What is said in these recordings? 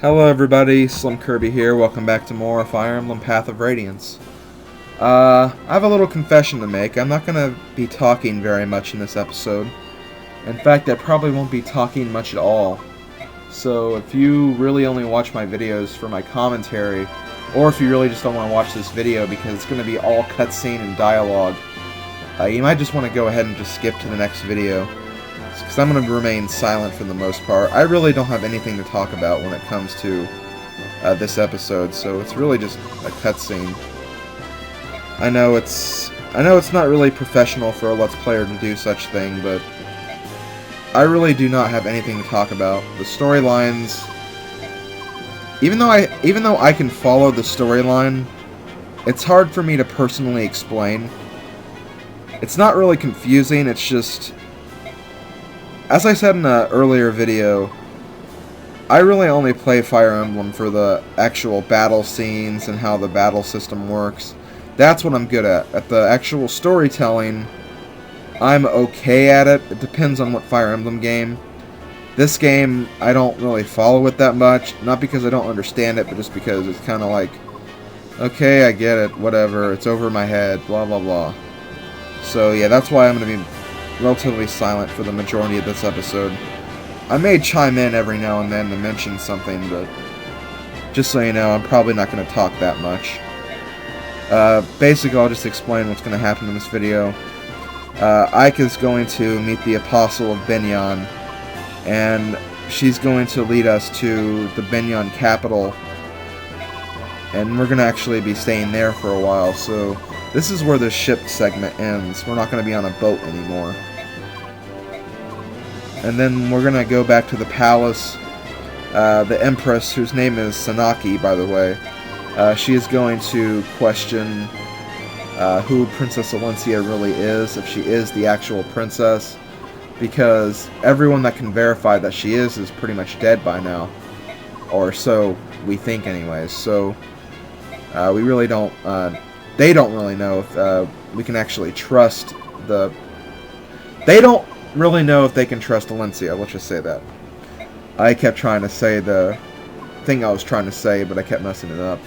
Hello everybody, SlimKirby here, welcome back to more Fire Emblem Path of Radiance. I have a little confession to make. I'm not going to be talking very much in this episode. In fact, I probably won't be talking much at all. So if you really only watch my videos for my commentary, or if you really just don't want to watch this video because it's going to be all cutscene and dialogue, you might just want to go ahead and just skip to the next video. Because I'm going to remain silent for the most part. I really don't have anything to talk about when it comes to this episode, so it's really just a cutscene. I know it's not really professional for a Let's Player to do such thing, but I really do not have anything to talk about. The storylines, even though I can follow the storyline, it's hard for me to personally explain. It's not really confusing, it's just, as I said in an earlier video, I really only play Fire Emblem for the actual battle scenes and how the battle system works. That's what I'm good at. At the actual storytelling, I'm okay at it. It depends on what Fire Emblem game. This game, I don't really follow it that much. Not because I don't understand it, but just because it's kind of like, okay, I get it, whatever, it's over my head, blah blah blah. So yeah, that's why I'm going to be relatively silent for the majority of this episode. I may chime in every now and then to mention something, but just so you know, I'm probably not going to talk that much. Basically, I'll just explain what's going to happen in this video. Ike is going to meet the Apostle of Begnion, and she's going to lead us to the Begnion capital, and we're going to actually be staying there for a while, so this is where the ship segment ends. We're not going to be on a boat anymore. And then we're going to go back to the palace. The Empress, whose name is Sanaki, by the way, she is going to question who Princess Alencia really is, if she is the actual princess, because everyone that can verify that she is pretty much dead by now. Or so we think anyways. So we really don't... they don't really know if we can actually trust the... They don't really know if they can trust Alencia, let's just say that. I kept trying to say the thing I was trying to say, but I kept messing it up.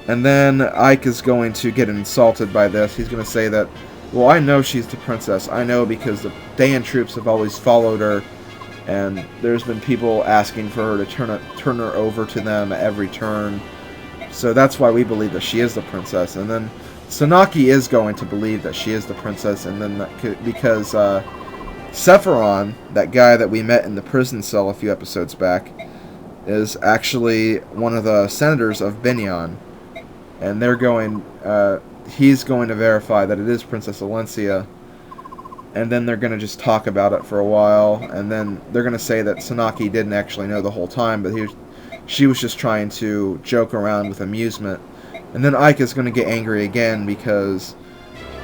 And then Ike is going to get insulted by this. He's going to say that, well, I know she's the princess. I know because the Dayan troops have always followed her, and there's been people asking for her to turn her over to them at every turn. So that's why we believe that she is the princess. And then Sanaki is going to believe that she is the princess, and then because Sephiron, that guy that we met in the prison cell a few episodes back, is actually one of the senators of Begnion, and they're going. He's going to verify that it is Princess Alencia, and then they're going to just talk about it for a while, and then they're going to say that Sanaki didn't actually know the whole time, but she was just trying to joke around with amusement. And then Ike is going to get angry again because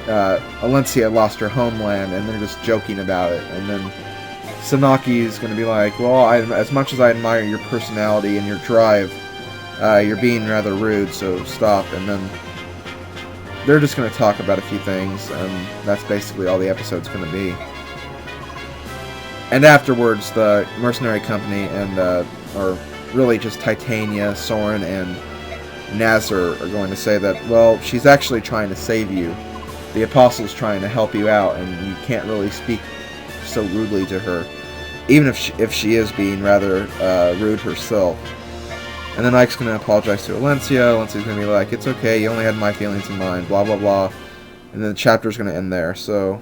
Alencia lost her homeland, and they're just joking about it. And then Sanaki is going to be like, well, as much as I admire your personality and your drive, you're being rather rude, so stop. And then they're just going to talk about a few things, and that's basically all the episode's going to be. And afterwards, the mercenary company and, or really just Titania, Soren, and Nazar are going to say that, well, she's actually trying to save you. The Apostle's trying to help you out, and you can't really speak so rudely to her, even if she is being rather rude herself. And then Ike's going to apologize to Alencia. Alencia's going to be like, it's okay, you only had my feelings in mind, blah blah blah. And then the chapter's going to end there. So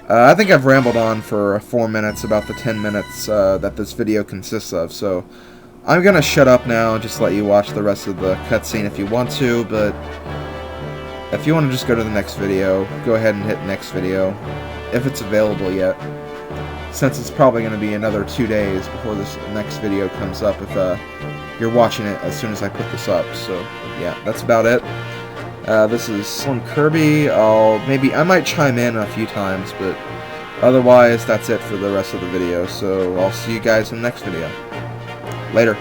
I think I've rambled on for 4 minutes, about the 10 minutes that this video consists of, so I'm going to shut up now and just let you watch the rest of the cutscene if you want to, but if you want to just go to the next video, go ahead and hit next video, if it's available yet, since it's probably going to be another 2 days before this next video comes up if you're watching it as soon as I put this up. So yeah, that's about it. This is SlimKirby. I might chime in a few times, but otherwise that's it for the rest of the video, so I'll see you guys in the next video. Later.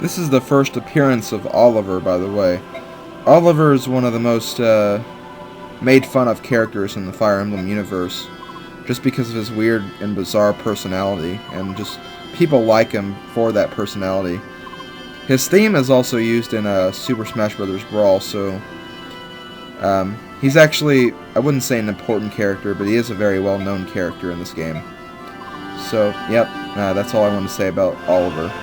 This is the first appearance of Oliver, by the way. Oliver is one of the most made fun of characters in the Fire Emblem universe, just because of his weird and bizarre personality, and just people like him for that personality. His theme is also used in Super Smash Bros. Brawl, so he's actually, I wouldn't say an important character, but he is a very well-known character in this game. So, yep, that's all I want to say about Oliver.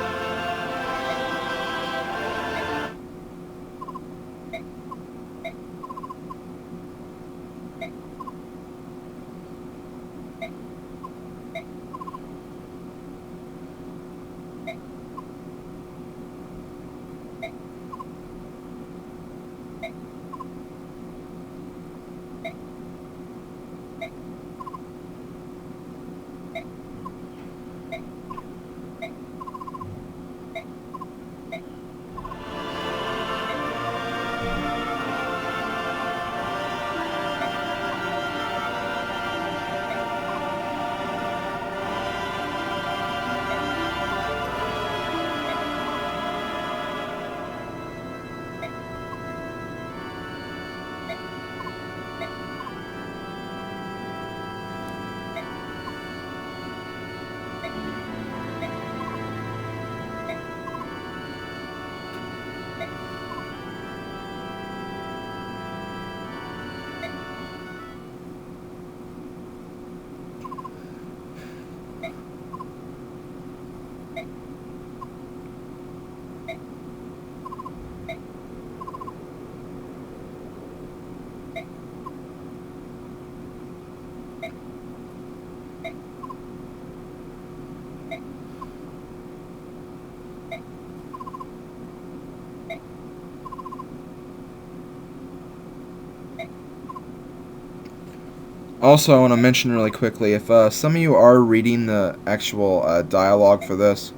Also, I want to mention really quickly, if some of you are reading the actual dialogue for this,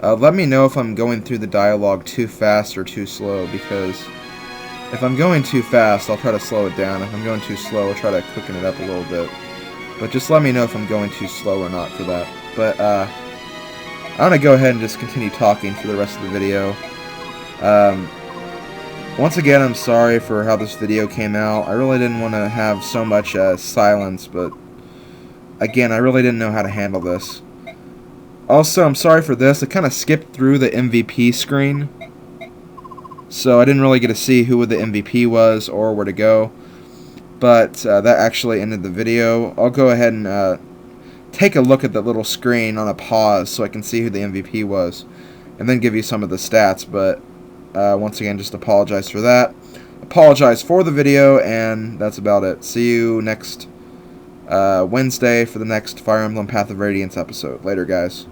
let me know if I'm going through the dialogue too fast or too slow, because if I'm going too fast, I'll try to slow it down. If I'm going too slow, I'll try to quicken it up a little bit. But just let me know if I'm going too slow or not for that. But I'm going to go ahead and just continue talking for the rest of the video. Once again, I'm sorry for how this video came out. I really didn't want to have so much silence, but again, I really didn't know how to handle this. Also, I'm sorry for this. I kind of skipped through the MVP screen, so I didn't really get to see who the MVP was or where to go. But that actually ended the video. I'll go ahead and take a look at that little screen on a pause so I can see who the MVP was, and then give you some of the stats. But once again, just apologize for that. Apologize for the video, and that's about it. See you next Wednesday for the next Fire Emblem Path of Radiance episode. Later, guys.